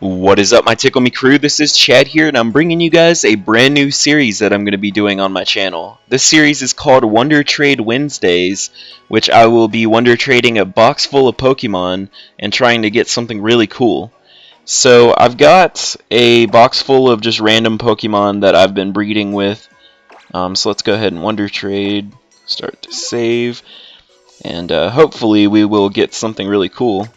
What is up, my Tickle Me crew? This is Chad here, and I'm bringing you guys a brand new series that I'm going to be doing on my channel. This series is called Wonder Trade Wednesdays, which I will be wonder trading a box full of Pokemon and trying to get something really cool. So I've got a box full of just random Pokemon that I've been breeding with. So let's go ahead and wonder trade, start to save, and hopefully we will get something really cool.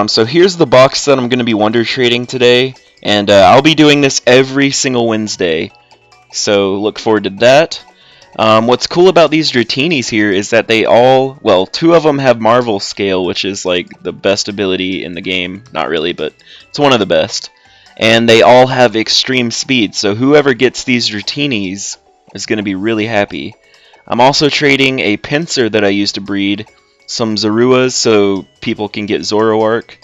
So here's the box that I'm going to be wonder trading today, and I'll be doing this every single Wednesday, so look forward to that. What's cool about these Dratinis here is that they all, well, two of them have Marvel Scale, which is like the best ability in the game. Not really, but it's one of the best. And they all have extreme speed, so whoever gets these Dratinis is going to be really happy. I'm also trading a Pinsir that I used to breed, some Zoruas so people can get Zoroark,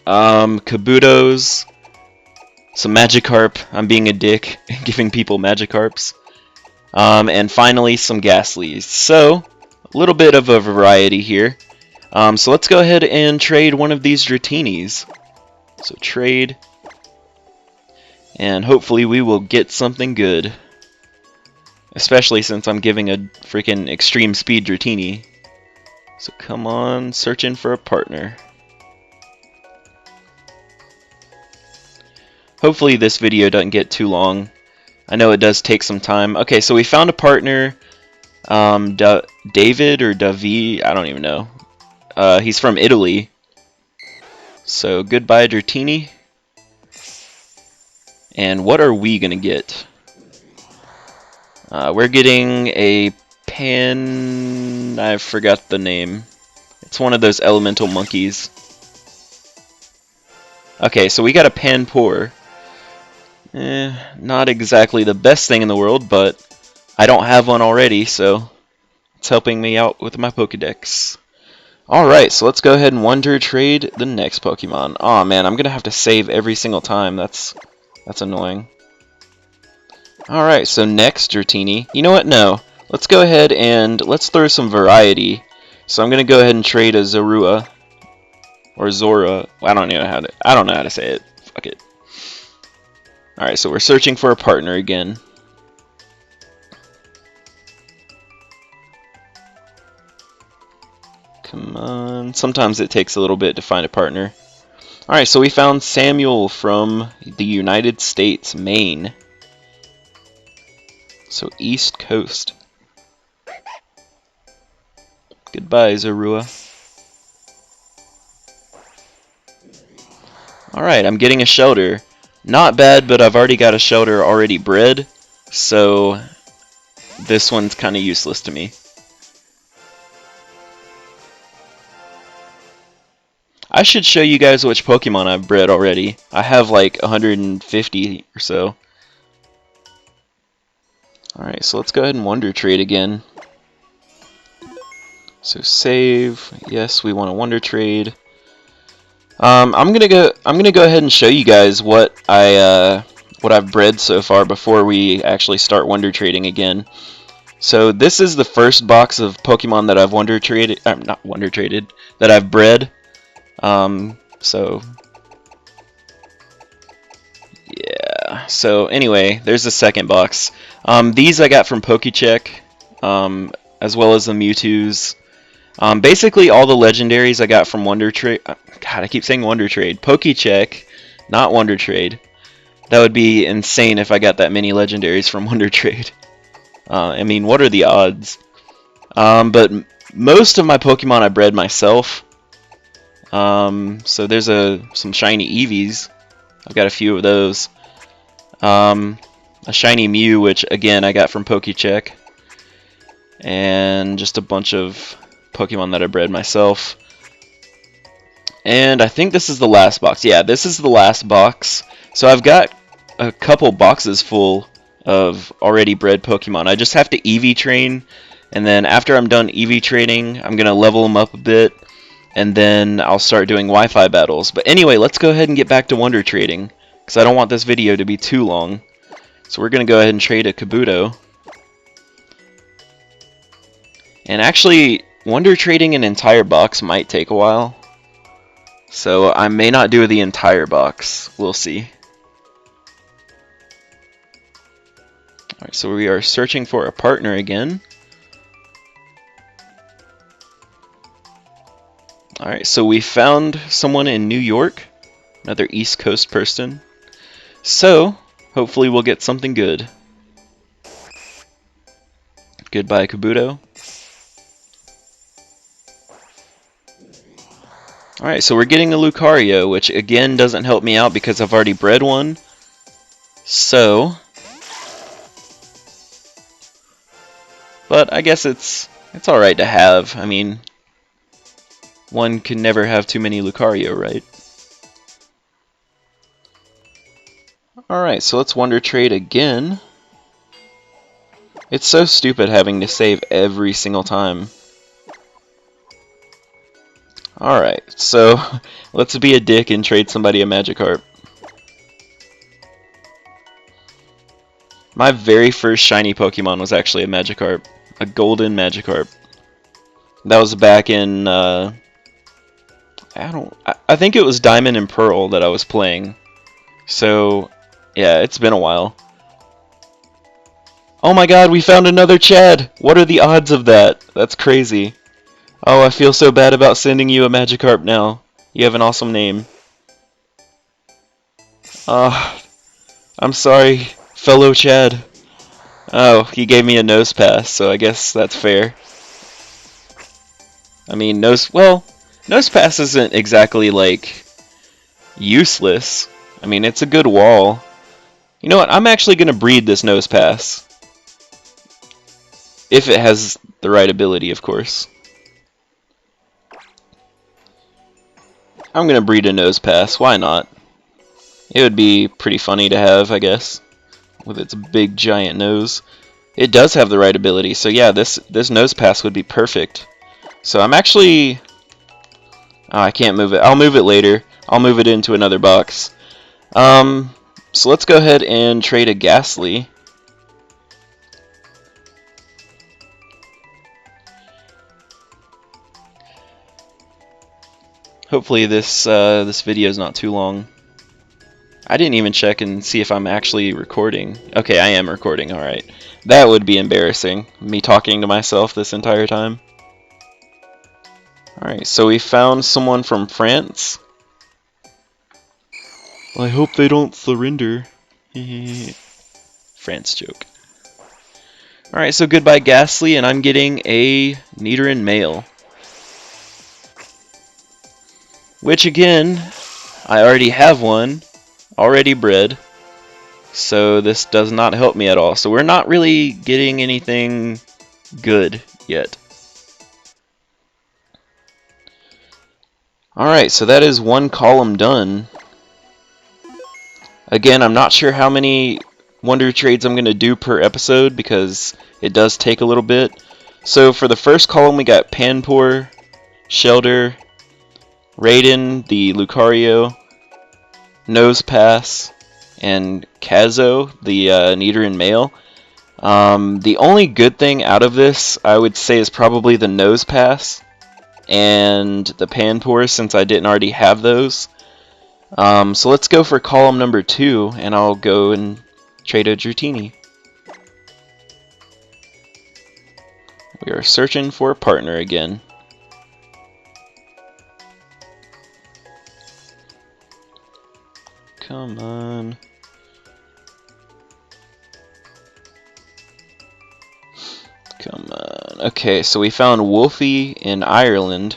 Kabutos, some Magikarp. I'm being a dick and giving people Magikarps. And finally some Ghastlies. So, a little bit of a variety here. So let's go ahead and trade one of these Dratinis. So trade, and hopefully we will get something good. Especially since I'm giving a freaking extreme speed Dratini. So come on, searching for a partner. Hopefully this video doesn't get too long. I know it does take some time. Okay, so we found a partner. David or Davi, I don't even know. He's from Italy. So goodbye, Dratini. And what are we gonna get? We're getting a I forgot the name. It's one of those elemental monkeys. Okay, so we got a Panpour. Not exactly the best thing in the world, but I don't have one already, so it's helping me out with my Pokedex. Alright, so let's go ahead and wonder trade the next Pokemon. Aw, man, I'm gonna have to save every single time. That's annoying. Alright, so next Dratini. You know what? No. Let's go ahead and let's throw some variety. So I'm gonna go ahead and trade a Zorua. Or Zora. I don't know how to say it. Fuck it. Alright, so we're searching for a partner again. Come on. Sometimes it takes a little bit to find a partner. Alright, so we found Samuel from the United States, Maine. So East Coast. Goodbye, Zorua. Alright, I'm getting a Shelter. Not bad, but I've already got a Shelter already bred, so this one's kind of useless to me. I should show you guys which Pokemon I've bred already. I have like 150 or so. Alright, so let's go ahead and wonder trade again. So save. Yes, we want to wonder trade. I'm gonna go ahead and show you guys what I've bred so far before we actually start wonder trading again. So this is the first box of Pokemon that I've that I've bred. So yeah. So anyway, there's the second box. These I got from Pokecheck, as well as the Mewtwo's. Basically all the legendaries I got from Wonder Trade. God, I keep saying Wonder Trade. Pokecheck, not Wonder Trade. That would be insane if I got that many legendaries from Wonder Trade. I mean, what are the odds? But most of my Pokemon I bred myself. So there's some shiny Eevees. I've got a few of those. A shiny Mew, which again I got from Pokecheck. And just a bunch of Pokemon that I bred myself. And I think this is the last box. Yeah, this is the last box. So I've got a couple boxes full of already bred Pokemon. I just have to EV train, and then after I'm done EV training, I'm going to level them up a bit, and then I'll start doing Wi-Fi battles. But anyway, let's go ahead and get back to wonder trading, because I don't want this video to be too long. So we're going to go ahead and trade a Kabuto. And actually, wonder trading an entire box might take a while. So I may not do the entire box. We'll see. Alright, so we are searching for a partner again. Alright, so we found someone in New York. Another East Coast person. So, hopefully we'll get something good. Goodbye, Kabuto. Alright, so we're getting a Lucario, which again doesn't help me out because I've already bred one. So, but I guess it's alright to have. I mean, one can never have too many Lucario, right? Alright, so let's Wonder Trade again. It's so stupid having to save every single time. Alright, so let's be a dick and trade somebody a Magikarp. My very first shiny Pokemon was actually a Magikarp. A golden Magikarp. That was back in, I think it was Diamond and Pearl that I was playing. So, yeah, it's been a while. Oh my god, we found another Chad! What are the odds of that? That's crazy. Oh, I feel so bad about sending you a Magikarp now. You have an awesome name. I'm sorry, fellow Chad. Oh, he gave me a nose pass, so I guess that's fair. I mean, nose pass isn't exactly, like, useless. I mean, it's a good wall. You know what, I'm actually going to breed this nose pass. If it has the right ability, of course. I'm going to breed a nose pass, why not? It would be pretty funny to have, I guess, with its big giant nose. It does have the right ability, so yeah, this nose pass would be perfect. So I'm actually... Oh, I can't move it. I'll move it later. I'll move it into another box. So let's go ahead and trade a Ghastly. Hopefully this video is not too long. I didn't even check and see if I'm actually recording. Okay, I am recording, alright. That would be embarrassing, me talking to myself this entire time. Alright, so we found someone from France. I hope they don't surrender. France joke. Alright, so goodbye Ghastly, and I'm getting a Nidoran male. Which again, I already have one, already bred. So this does not help me at all. So we're not really getting anything good yet. Alright, so that is one column done. Again, I'm not sure how many Wonder Trades I'm going to do per episode because it does take a little bit. So for the first column we got Panpour, Shelter, Raiden, the Lucario, Nosepass, and Kazo, the Nidoran male. The only good thing out of this, I would say, is probably the Nosepass and the Panpour, since I didn't already have those. So let's go for column number 2, and I'll go and trade a Dratini. We are searching for a partner again. Come on. Come on. Okay, so we found Wolfie in Ireland.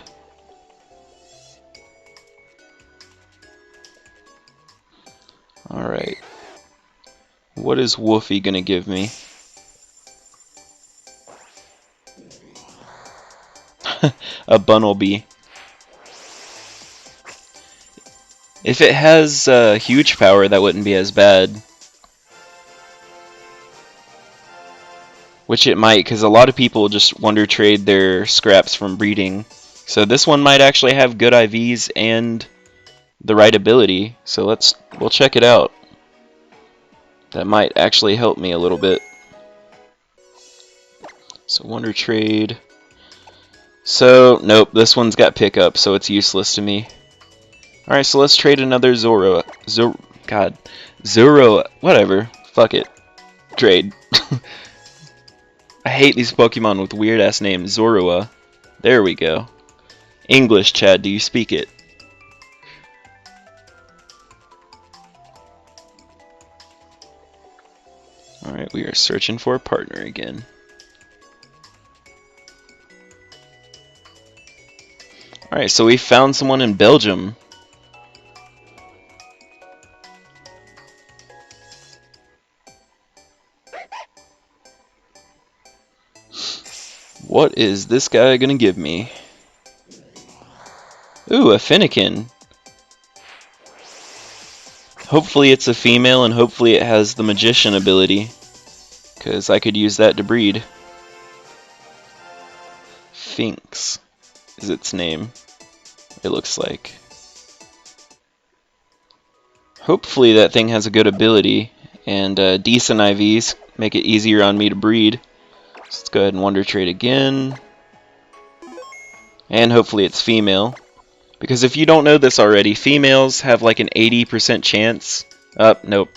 Alright. What is Wolfie gonna give me? A Bunnelby. If it has huge power, that wouldn't be as bad. Which it might, because a lot of people just Wonder Trade their scraps from breeding. So this one might actually have good IVs and the right ability. So we'll check it out. That might actually help me a little bit. So Wonder Trade. So nope, this one's got pickup, so it's useless to me. Alright, so let's trade another Zoro. Zoro. Whatever. Fuck it. Trade. I hate these Pokemon with weird ass names. Zorua. There we go. English, Chad, do you speak it? Alright, we are searching for a partner again. Alright, so we found someone in Belgium. What is this guy gonna give me? Ooh, a Fennekin. Hopefully it's a female and hopefully it has the magician ability, because I could use that to breed. Finks is its name, it looks like. Hopefully that thing has a good ability and decent IVs, make it easier on me to breed. So let's go ahead and Wonder Trade again. And hopefully it's female. Because if you don't know this already, females have like an 80% chance. Nope.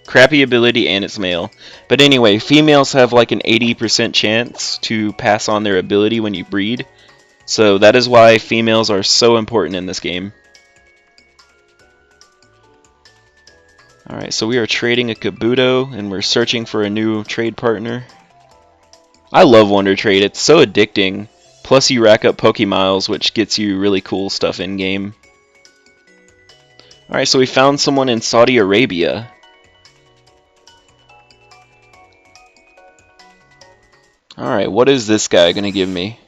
Crappy ability and it's male. But anyway, females have like an 80% chance to pass on their ability when you breed. So that is why females are so important in this game. Alright, so we are trading a Kabuto and we're searching for a new trade partner. I love Wonder Trade, it's so addicting. Plus you rack up Pokemiles, which gets you really cool stuff in-game. Alright, so we found someone in Saudi Arabia. Alright, what is this guy gonna give me?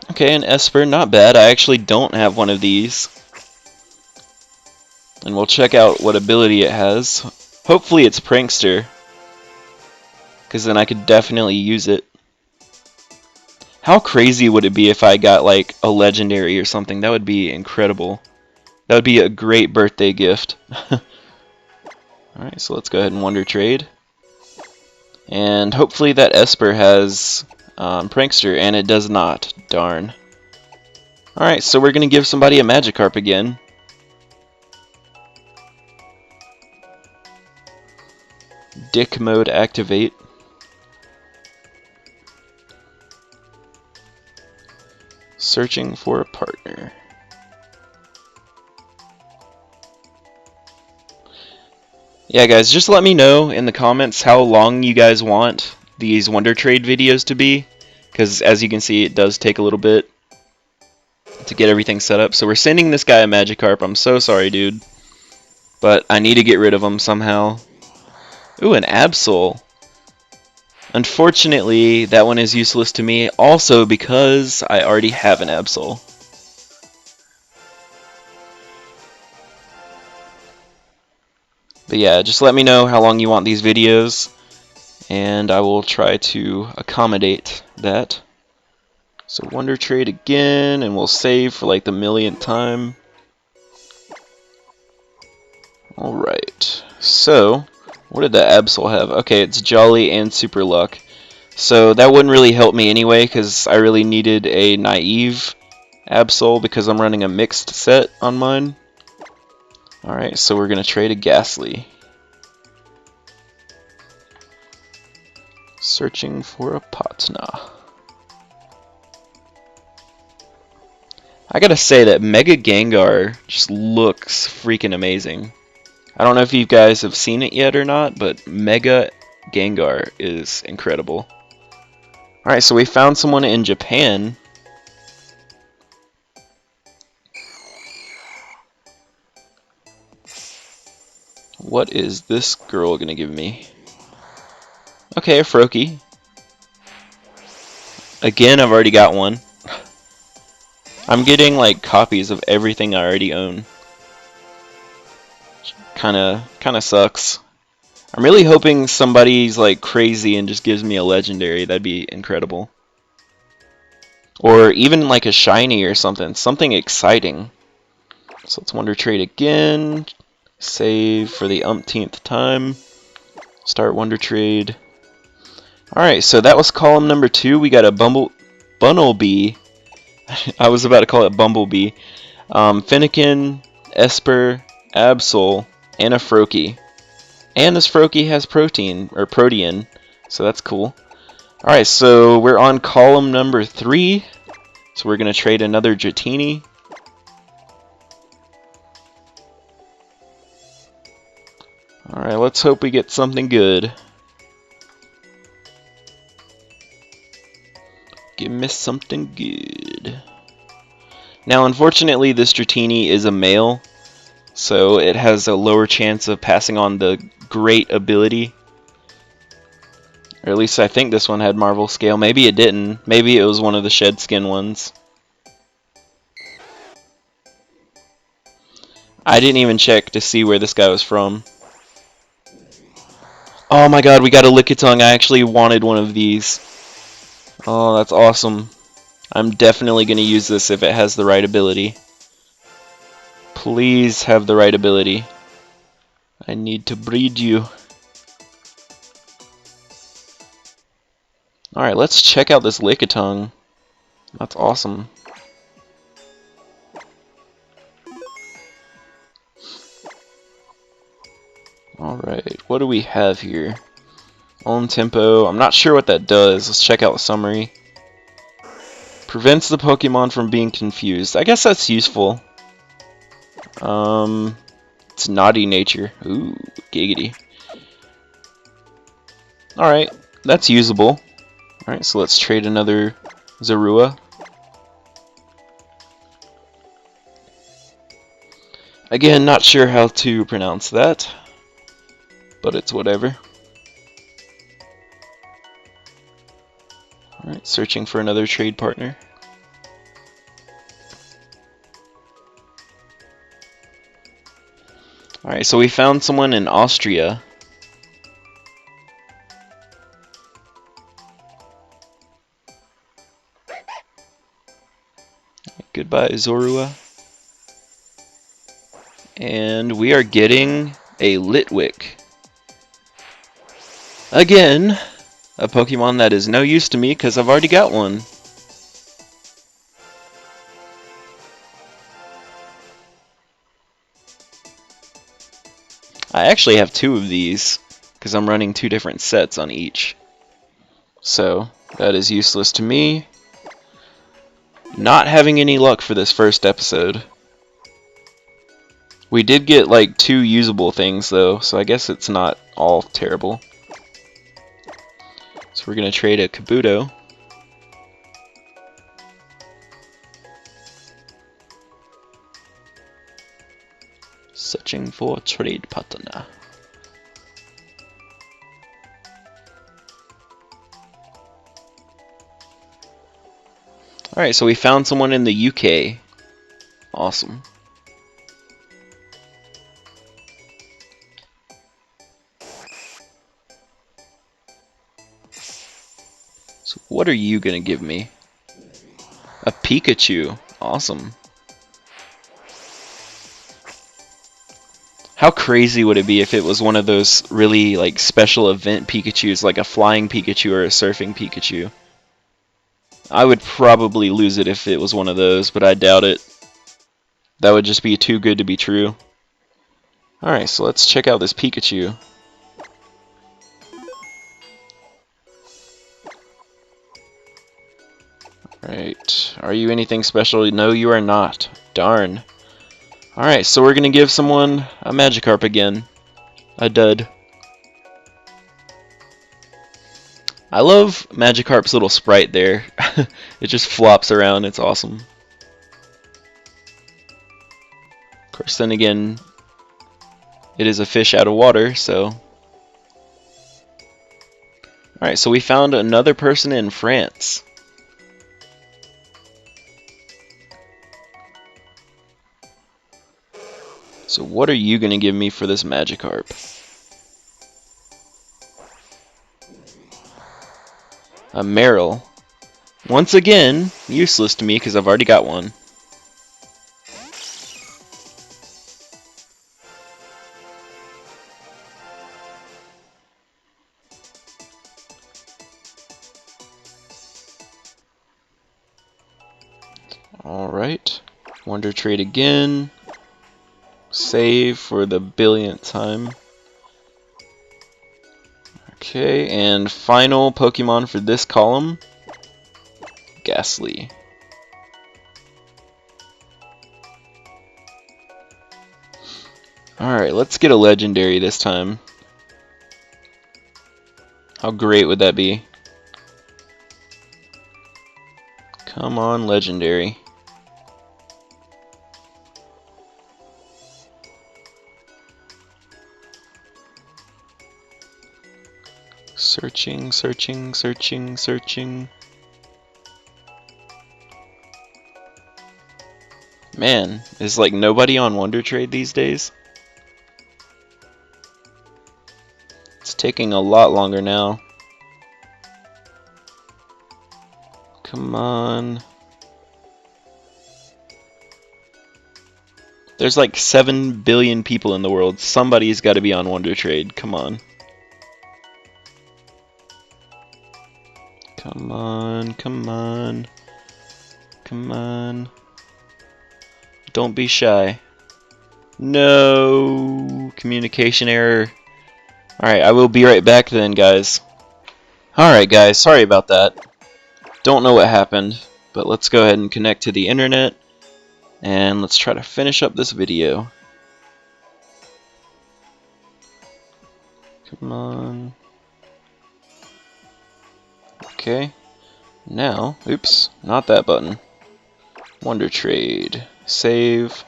Okay, an Esper, not bad. I actually don't have one of these. And we'll check out what ability it has. Hopefully it's Prankster, because then I could definitely use it. How crazy would it be if I got like a legendary or something? That would be incredible. That would be a great birthday gift. Alright, so let's go ahead and Wonder Trade. And hopefully that Esper has Prankster, and it does not. Darn. Alright, so we're going to give somebody a Magikarp again. Dick mode activate. Searching for a partner. Yeah guys, just let me know in the comments how long you guys want these Wonder Trade videos to be, because as you can see it does take a little bit to get everything set up. So we're sending this guy a Magikarp. I'm so sorry, dude, but I need to get rid of him somehow. Ooh, an Absol. Unfortunately, that one is useless to me, also because I already have an Absol. But yeah, just let me know how long you want these videos, and I will try to accommodate that. So Wonder Trade again, and we'll save for like the millionth time. Alright, so what did the Absol have? Okay, it's Jolly and Super Luck. So that wouldn't really help me anyway, because I really needed a naive Absol because I'm running a mixed set on mine. Alright, so we're going to trade a Ghastly. Searching for a Potna. I gotta say that Mega Gengar just looks freaking amazing. I don't know if you guys have seen it yet or not, but Mega Gengar is incredible. Alright, so we found someone in Japan. What is this girl gonna give me? Okay, a Froakie. Again, I've already got one. I'm getting like copies of everything I already own. Kinda sucks. I'm really hoping somebody's like crazy and just gives me a legendary. That'd be incredible. Or even like a shiny or something. Something exciting. So let's Wonder Trade again. Save for the umpteenth time. Start Wonder Trade. Alright, so that was column number 2. We got a Bunnelby. I was about to call it Bumblebee. Finnegan, Esper, Absol, and a Froakie. And this Froakie has protein, so that's cool. Alright, so we're on column number 3. So we're going to trade another Dratini. Alright, let's hope we get something good. Give me something good. Now, unfortunately, this Dratini is a male, so it has a lower chance of passing on the great ability. Or at least I think this one had Marvel Scale. Maybe it didn't. Maybe it was one of the shed skin ones. I didn't even check to see where this guy was from. Oh my god, we got a Lickitung. I actually wanted one of these. Oh, that's awesome. I'm definitely going to use this if it has the right ability. Please have the right ability. I need to breed you. Alright, let's check out this Lickitung. That's awesome. Alright, what do we have here? Own tempo. I'm not sure what that does. Let's check out the summary. Prevents the Pokemon from being confused. I guess that's useful. It's naughty nature. Ooh, giggity. Alright, that's usable. Alright, so let's trade another Zorua. Again, not sure how to pronounce that, but it's whatever. Alright, searching for another trade partner. Alright, so we found someone in Austria. Goodbye, Zorua. And we are getting a Litwick. Again, a Pokemon that is no use to me because I've already got one. I actually have 2 of these because I'm running 2 different sets on each. So, that is useless to me. Not having any luck for this first episode. We did get like 2 usable things though, so I guess it's not all terrible. So we're going to trade a Kabuto. Searching for a trade partner. Alright, so we found someone in the UK. Awesome. So what are you going to give me? A Pikachu. Awesome. How crazy would it be if it was one of those really like special event Pikachus, like a flying Pikachu or a surfing Pikachu? I would probably lose it if it was one of those, but I doubt it. That would just be too good to be true. Alright, so let's check out this Pikachu. Alright, are you anything special? No, you are not. Darn. Alright, so we're gonna give someone a Magikarp again. A dud. I love Magikarp's little sprite there. It just flops around, it's awesome. Of course, then again, it is a fish out of water, so... Alright, so we found another person in France. So what are you going to give me for this Magikarp? A Marill. Once again, useless to me because I've already got one. Alright. Wonder Trade again. Save for the billionth time. Okay, and final Pokemon for this column. Ghastly. Alright, let's get a legendary this time. How great would that be? Come on, legendary. Searching, searching, searching, searching. Man, is like nobody on Wonder Trade these days? It's taking a lot longer now. Come on. There's like 7 billion people in the world. Somebody's got to be on Wonder Trade. Come on. Come on, come on. Come on. Don't be shy. No. Communication error. Alright, I will be right back then, guys. Alright, guys. Sorry about that. Don't know what happened, but let's go ahead and connect to the internet. And let's try to finish up this video. Come on. Okay. Now, oops, not that button. Wonder Trade. Save.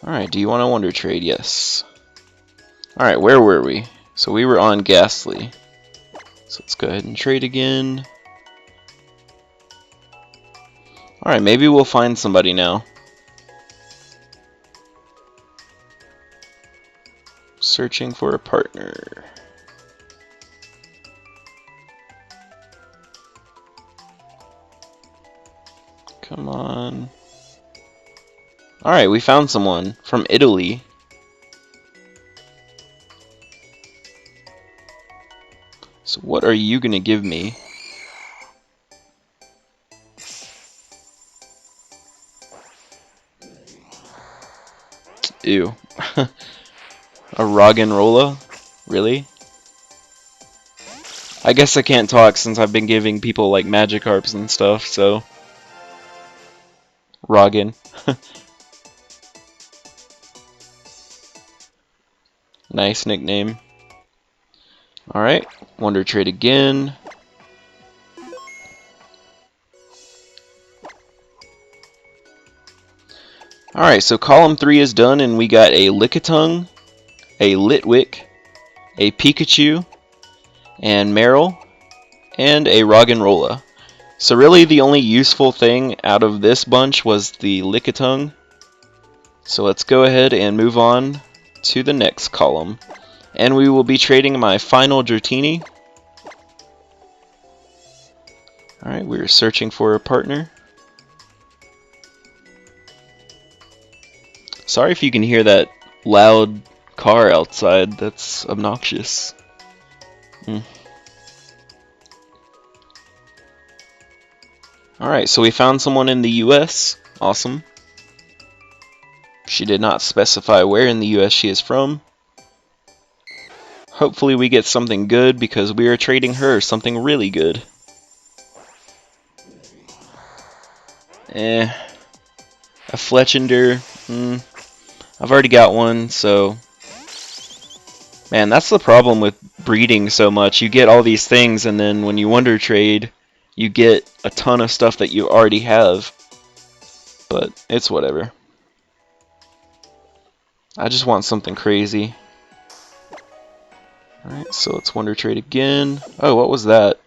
Alright, do you want a Wonder Trade? Yes. Alright, where were we? So we were on Ghastly. So let's go ahead and trade again. Alright, maybe we'll find somebody now. Searching for a partner. Come on. Alright, we found someone from Italy. So what are you gonna give me? Ew. A Roggenrola? Really? I guess I can't talk since I've been giving people like Magikarps and stuff, so... Roggen. Nice nickname. Alright, Wonder Trade again. Alright, so column 3 is done and we got a Lickitung, a Litwick, a Pikachu, and Meryl, and a Roggenrola. So really the only useful thing out of this bunch was the Lickitung. So let's go ahead and move on to the next column. And we will be trading my final Dratini. Alright, we're searching for a partner. Sorry if you can hear that loud car outside, that's obnoxious. Alright, so we found someone in the US. Awesome. She did not specify where in the US she is from. Hopefully we get something good because we are trading her something really good. A Fletchinder. I've already got one, so... Man, that's the problem with breeding so much. You get all these things, and then when you Wonder Trade, you get a ton of stuff that you already have. But it's whatever. I just want something crazy. Alright, so let's Wonder Trade again. Oh, what was that?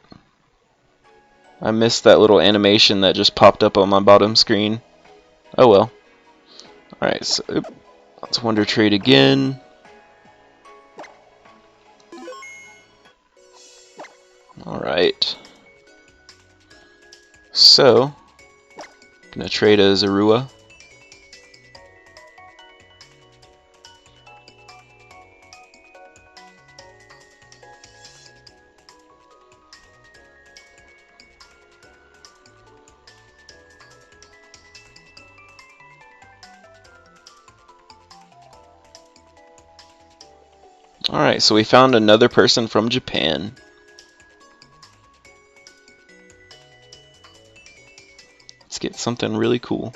I missed that little animation that just popped up on my bottom screen. Oh well. Alright, so let's Wonder Trade again. Alright. So, gonna trade a Zorua. Alright, so we found another person from Japan. Let's get something really cool.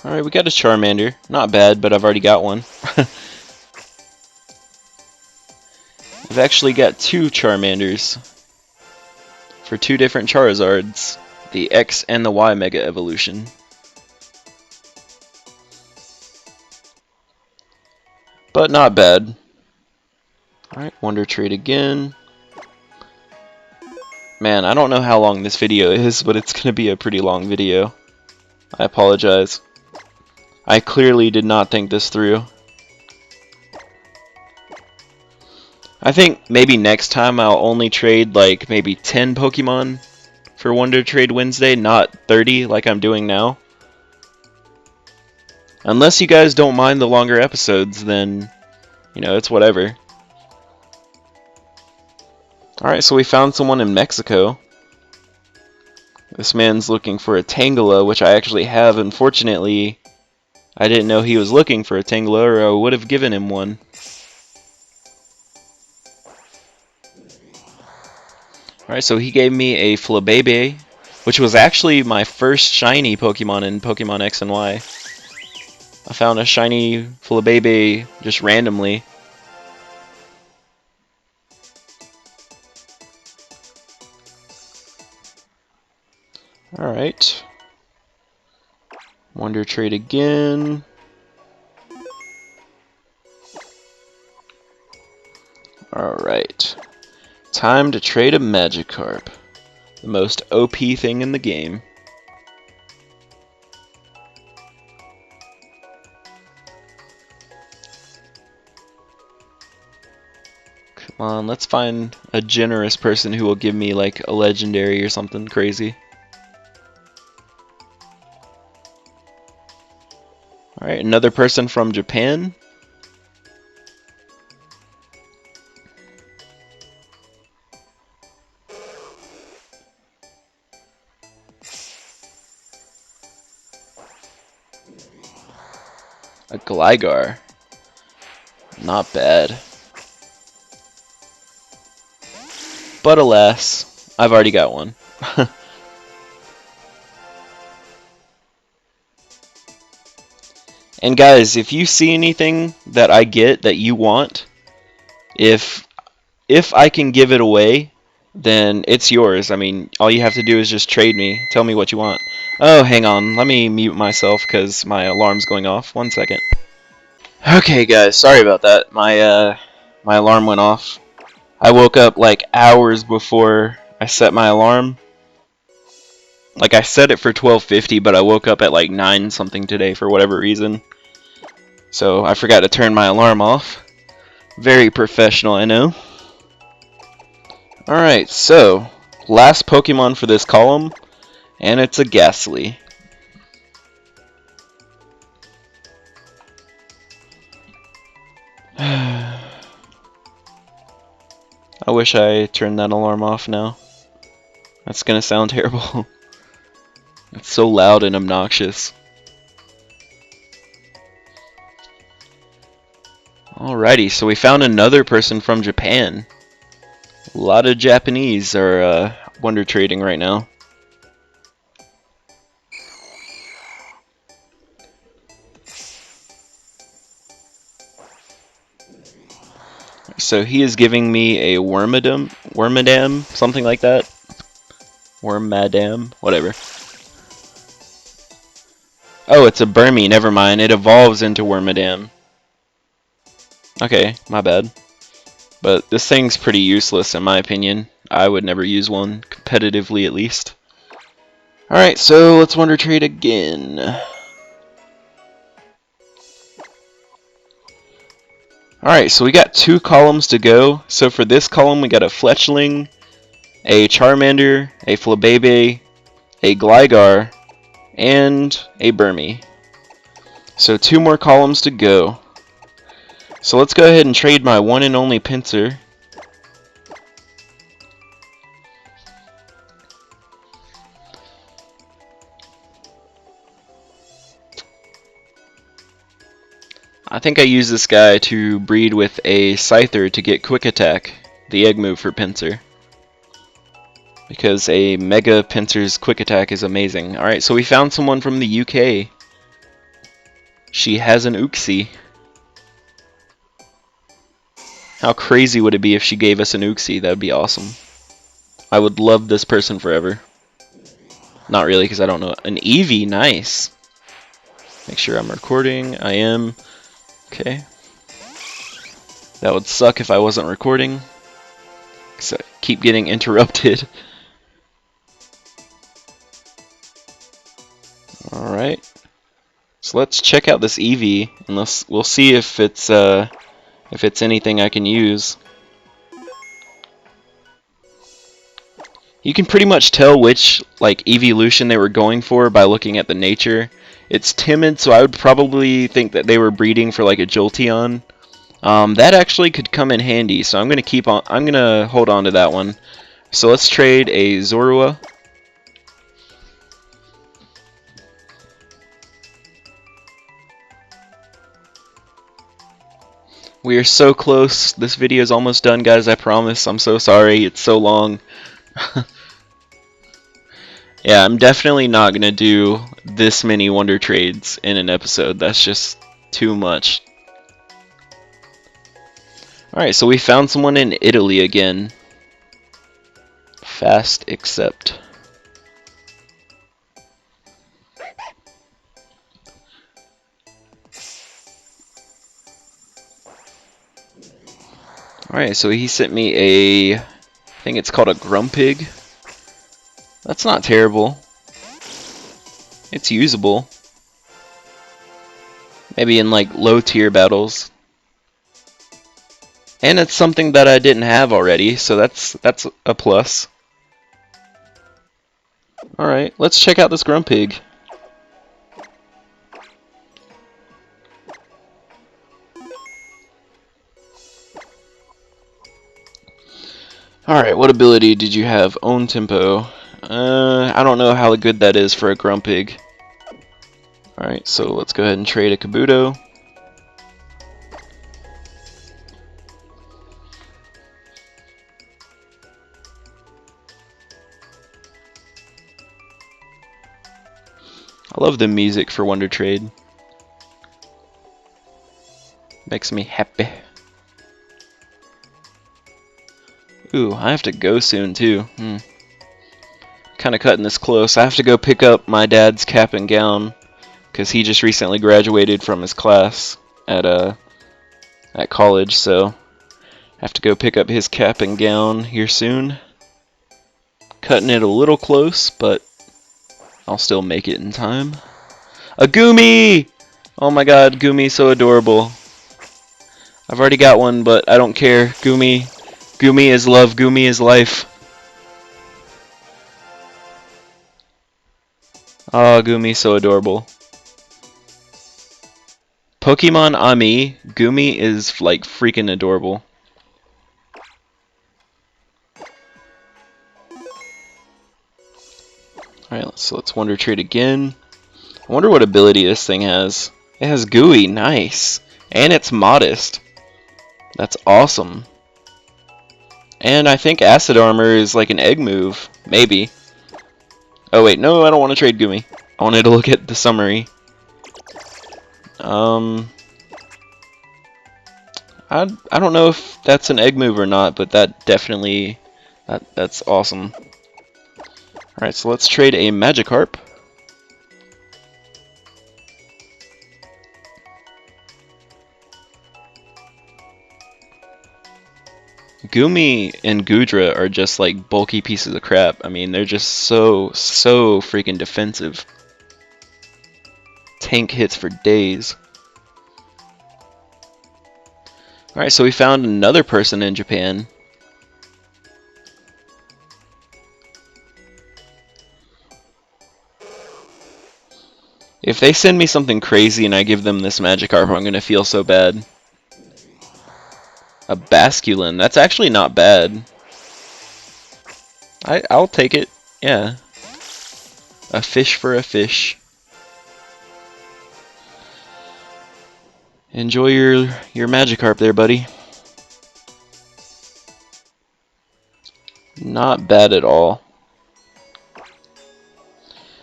Alright, we got a Charmander. Not bad, but I've already got one. I've actually got two Charmanders for two different Charizards. The X and the Y Mega Evolution. But not bad. Alright, Wonder Trade again. Man, I don't know how long this video is, but it's going to be a pretty long video. I apologize. I clearly did not think this through. I think maybe next time I'll only trade like maybe 10 Pokemon for Wonder Trade Wednesday, not 30 like I'm doing now. Unless you guys don't mind the longer episodes, then, you know, it's whatever. Alright, so we found someone in Mexico. This man's looking for a Tangela, which I actually have. Unfortunately, I didn't know he was looking for a Tangela, or I would have given him one. Alright, so he gave me a Flabébé, which was actually my first shiny Pokemon in Pokemon X and Y. I found a shiny Flabébé just randomly. Alright. Wonder Trade again. Alright. Time to trade a Magikarp. The most OP thing in the game. Come on, let's find a generous person who will give me like a legendary or something crazy. Alright, another person from Japan. A Gligar. Not bad. But alas, I've already got one. And guys, if you see anything that I get that you want, if I can give it away, then it's yours. I mean, all you have to do is just trade me. Tell me what you want. Oh, hang on. Let me mute myself because my alarm's going off. 1 second. Okay, guys. Sorry about that. My alarm went off. I woke up like hours before I set my alarm. Like, I set it for 12:50, but I woke up at like 9 something today for whatever reason. So I forgot to turn my alarm off. Very professional, I know. Alright, so last Pokemon for this column, and it's a Ghastly. I wish I turned that alarm off now. That's gonna sound terrible. It's so loud and obnoxious. Alrighty, so we found another person from Japan. A lot of Japanese are Wonder Trading right now. So he is giving me a Wormadam, something like that. Wormadam, whatever. Oh, it's a Burmy, never mind. It evolves into Wormadam. Okay, my bad. But this thing's pretty useless in my opinion. I would never use one, competitively at least. Alright, so let's Wonder Trade again. Alright, so we got 2 columns to go. So for this column we got a Fletchling, a Charmander, a Flabébé, a Gligar, and a Burmy. So 2 more columns to go. So let's go ahead and trade my one and only Pinsir. I think I use this guy to breed with a Scyther to get Quick Attack, the egg move for Pinsir. Because a Mega Pinsir's Quick Attack is amazing. Alright, so we found someone from the UK. She has an Uxie. How crazy would it be if she gave us an Uxie? That would be awesome. I would love this person forever. Not really, because I don't know. An Eevee, nice. Make sure I'm recording. I am. Okay. That would suck if I wasn't recording. So I keep getting interrupted. Alright. So let's check out this Eevee, and we'll see if it's anything I can use. You can pretty much tell which like evolution they were going for by looking at the nature. It's timid, so I would probably think that they were breeding for like a Jolteon. That actually could come in handy, so I'm gonna hold on to that one. So let's trade a Zorua. We are so close. This video is almost done, guys. I promise. I'm so sorry. It's so long. Yeah, I'm definitely not going to do this many Wonder Trades in an episode. That's just too much. Alright, so we found someone in Italy again. Fast accept. Alright, so he sent me a, I think it's called a Grumpig. That's not terrible. It's usable. Maybe in like low tier battles. And it's something that I didn't have already, so that's a plus. Alright, let's check out this Grumpig. Alright, what ability did you have? Own Tempo. I don't know how good that is for a Grumpig. Alright, so let's go ahead and trade a Kabuto. I love the music for Wonder Trade. Makes me happy. Ooh, I have to go soon too. Kind of cutting this close. I have to go pick up my dad's cap and gown because he just recently graduated from his class at college, so I have to go pick up his cap and gown here soon. Cutting it a little close, but I'll still make it in time. A Goomy! Oh my god, Goomy's so adorable. I've already got one, but I don't care. Goomy is love, Goomy is life. Oh, Goomy's so adorable. Pokemon Ami, Goomy is like freaking adorable. Alright, so let's Wonder Trade again. I wonder what ability this thing has. It has Gooey, nice. And it's modest. That's awesome. And I think Acid Armor is like an egg move. Maybe. Oh wait, no, I don't want to trade Goomy. I wanted to look at the summary. I don't know if that's an egg move or not, but that definitely that's awesome. Alright, so let's trade a Magikarp. Goomy and Goodra are just like bulky pieces of crap. I mean, they're just so freaking defensive. Tank hits for days. Alright, so we found another person in Japan. If they send me something crazy and I give them this Magikarp, I'm gonna feel so bad. A Basculin, that's actually not bad. I'll take it, yeah. A fish for a fish. Enjoy your Magikarp there, buddy. Not bad at all.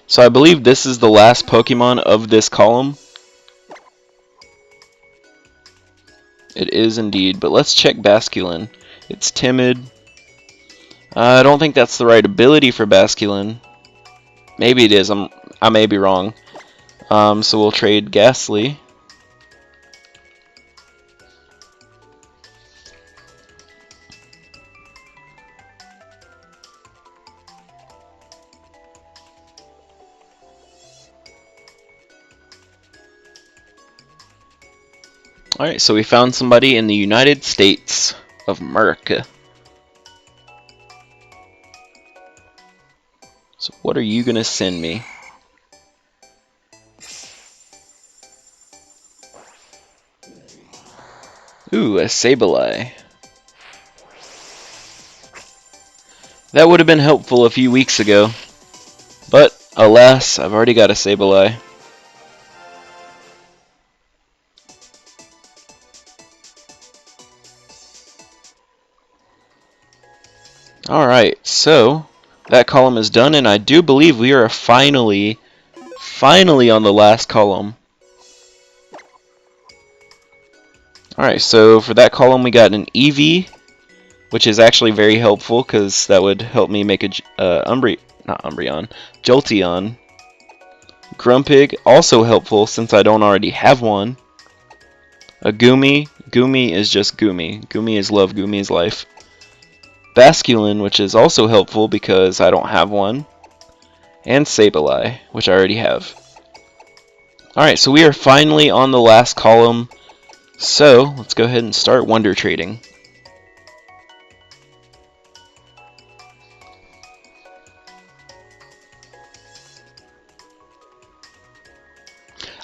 So I believe this is the last Pokemon of this column. It is indeed, but let's check Basculin. It's timid. I don't think that's the right ability for Basculin. Maybe it is. I may be wrong. So we'll trade Ghastly. Alright, so we found somebody in the United States of America. So what are you gonna send me? Ooh, a Sableye. That would have been helpful a few weeks ago. But, alas, I've already got a Sableye. Alright, so that column is done, and I do believe we are finally on the last column. Alright, so for that column we got an Eevee, which is actually very helpful because that would help me make a Jolteon. Grumpig, also helpful since I don't already have one. A Goomy. Goomy is just Goomy. Goomy is love, Goomy is life. Basculin, which is also helpful because I don't have one. And Sableye, which I already have. Alright, so we are finally on the last column. So, let's go ahead and start Wonder Trading.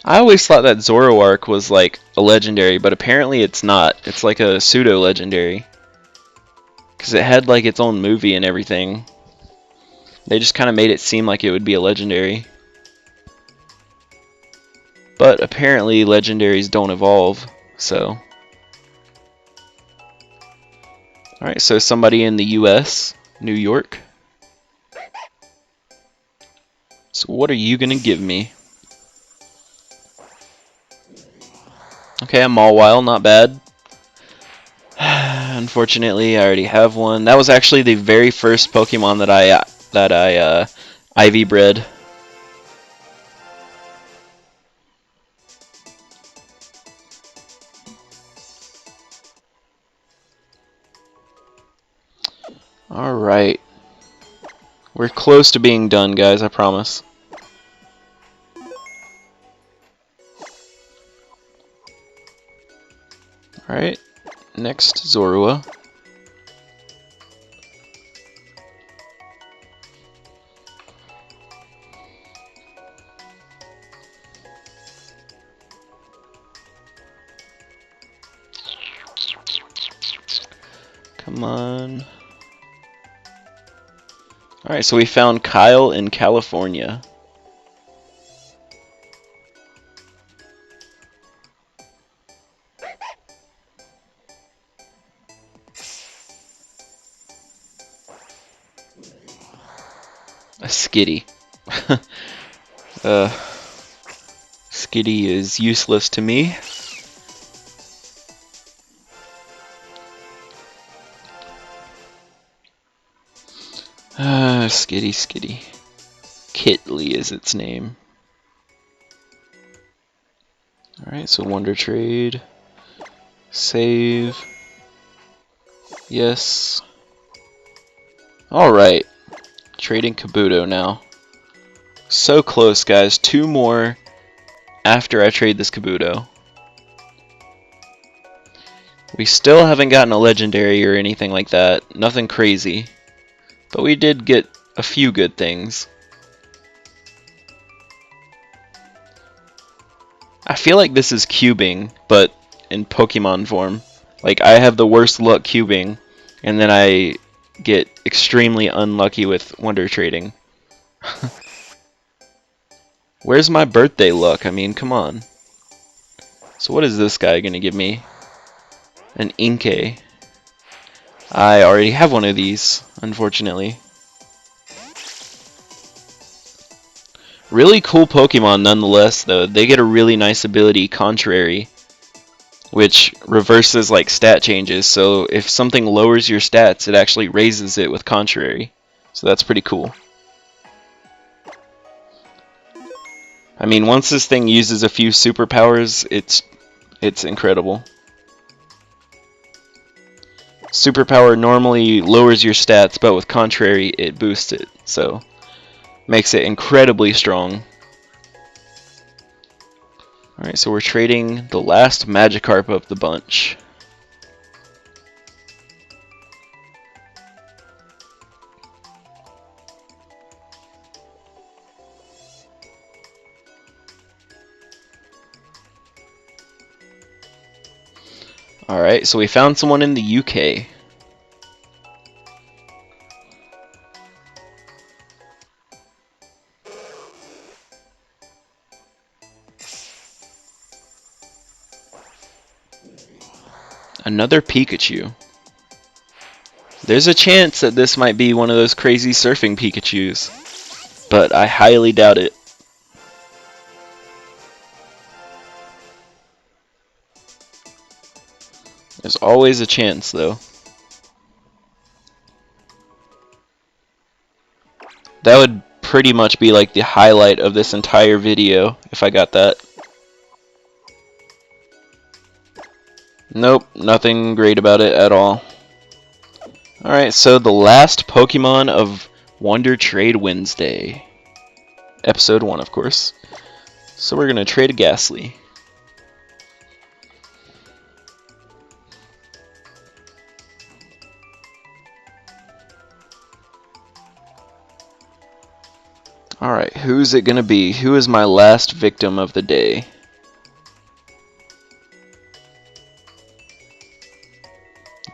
I always thought that Zoroark was like a legendary, but apparently it's not. It's like a pseudo-legendary. Because it had like its own movie and everything. They just kind of made it seem like it would be a legendary. But apparently legendaries don't evolve, so. Alright, so somebody in the US, New York. So what are you gonna give me? Okay, a Mawile, not bad. Unfortunately, I already have one. That was actually the very first Pokemon that I IV bred. Alright. We're close to being done, guys, I promise. Alright. Next, Zorua. Come on. Alright, so we found Kyle in California. A Skitty. Skitty is useless to me. Skitty. Kitley is its name. Alright, so Wonder Trade. Save. Yes. Alright. Trading Kabuto now. So close, guys. 2 more after I trade this Kabuto. We still haven't gotten a legendary or anything like that. Nothing crazy. But we did get a few good things. I feel like this is cubing, but in Pokemon form. Like, I have the worst luck cubing, and then I get extremely unlucky with Wonder Trading. Where's my birthday luck? I mean, come on. So what is this guy going to give me? An Inkay. I already have one of these, unfortunately. Really cool Pokemon nonetheless, though. They get a really nice ability, Contrary, which reverses like stat changes. So if something lowers your stats, it actually raises it with Contrary. So that's pretty cool. I mean, once this thing uses a few superpowers, it's incredible. Superpower normally lowers your stats, but with Contrary, it boosts it. So makes it incredibly strong. Alright, so we're trading the last Magikarp of the bunch. Alright, so we found someone in the UK. Another Pikachu. There's a chance that this might be one of those crazy surfing Pikachus, but I highly doubt it. There's always a chance, though. That would pretty much be like the highlight of this entire video if I got that. Nope, nothing great about it at all. Alright, so the last Pokemon of Wonder Trade Wednesday. Episode 1, of course. So we're going to trade a Ghastly. Alright, who's it going to be? Who is my last victim of the day?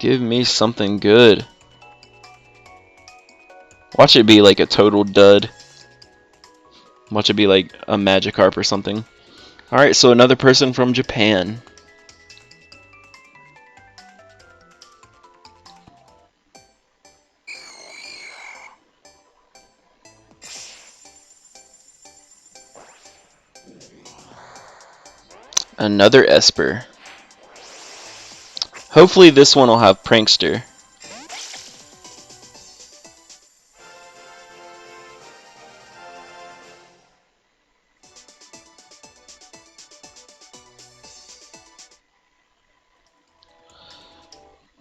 Give me something good. Watch it be like a total dud. Watch it be like a Magikarp or something. Alright, so another person from Japan. Another Esper. Hopefully this one will have Prankster.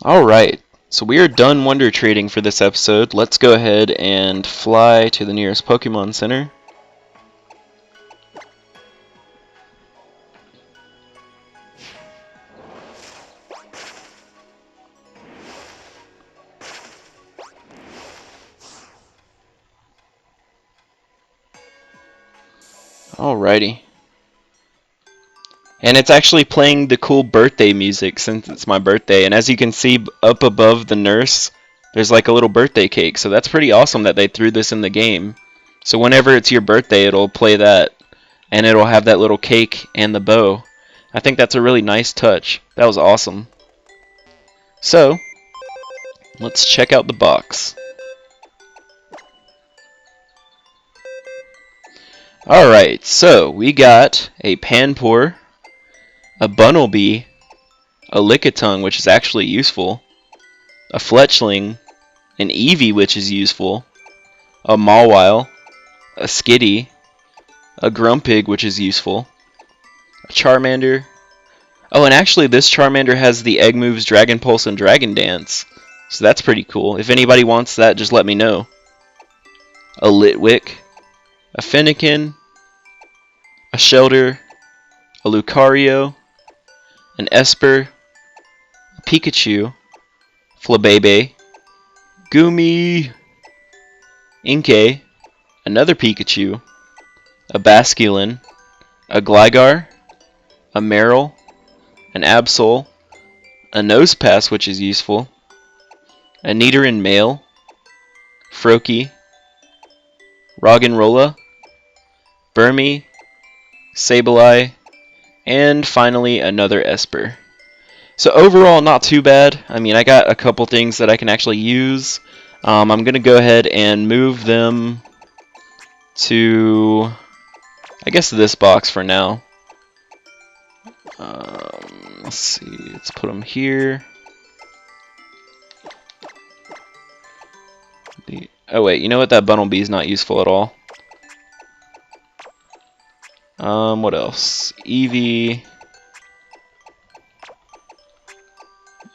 Alright, so we are done Wonder Trading for this episode. Let's go ahead and fly to the nearest Pokemon Center. Alrighty. And it's actually playing the cool birthday music since it's my birthday. And as you can see up above the nurse, there's like a little birthday cake. So that's pretty awesome that they threw this in the game. So whenever it's your birthday, it'll play that. And it'll have that little cake and the bow. I think that's a really nice touch. That was awesome. So, let's check out the box. Alright, so we got a Panpour, a Bunnelby, a Lickitung, which is actually useful, a Fletchling, an Eevee, which is useful, a Mawile, a Skitty, a Grumpig, which is useful, a Charmander. Oh, and actually this Charmander has the egg moves Dragon Pulse and Dragon Dance, so that's pretty cool. If anybody wants that, just let me know. A Litwick, a Fennekin, a Shelter, a Lucario, an Esper, a Pikachu, Flabebe, Goomy, Inkay, another Pikachu, a Basculin, a Gligar, a Marill, an Absol, a Nosepass, which is useful, a Nidoran male, Froakie, Roggenrola, Burmy, Sableye, and finally another Esper. So overall, not too bad. I mean, I got a couple things that I can actually use. I'm going to go ahead and move them to, I guess, this box for now. Let's see, let's put them here. Oh wait, you know what? That Bunnelby is not useful at all. What else? Eevee.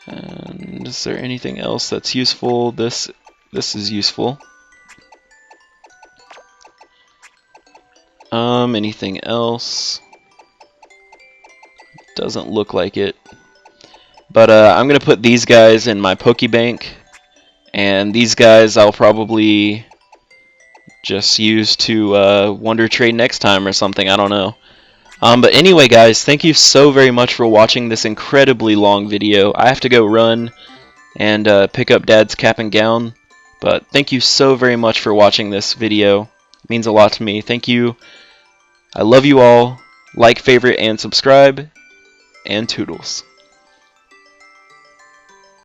And is there anything else that's useful? This is useful. Anything else? Doesn't look like it. But I'm gonna put these guys in my Pokebank, and these guys I'll probably just use to Wonder Trade next time or something. I don't know. But anyway, guys, thank you so very much for watching this incredibly long video. I have to go run and pick up Dad's cap and gown. But thank you so very much for watching this video. It means a lot to me. Thank you. I love you all. Like, favorite, and subscribe. And toodles.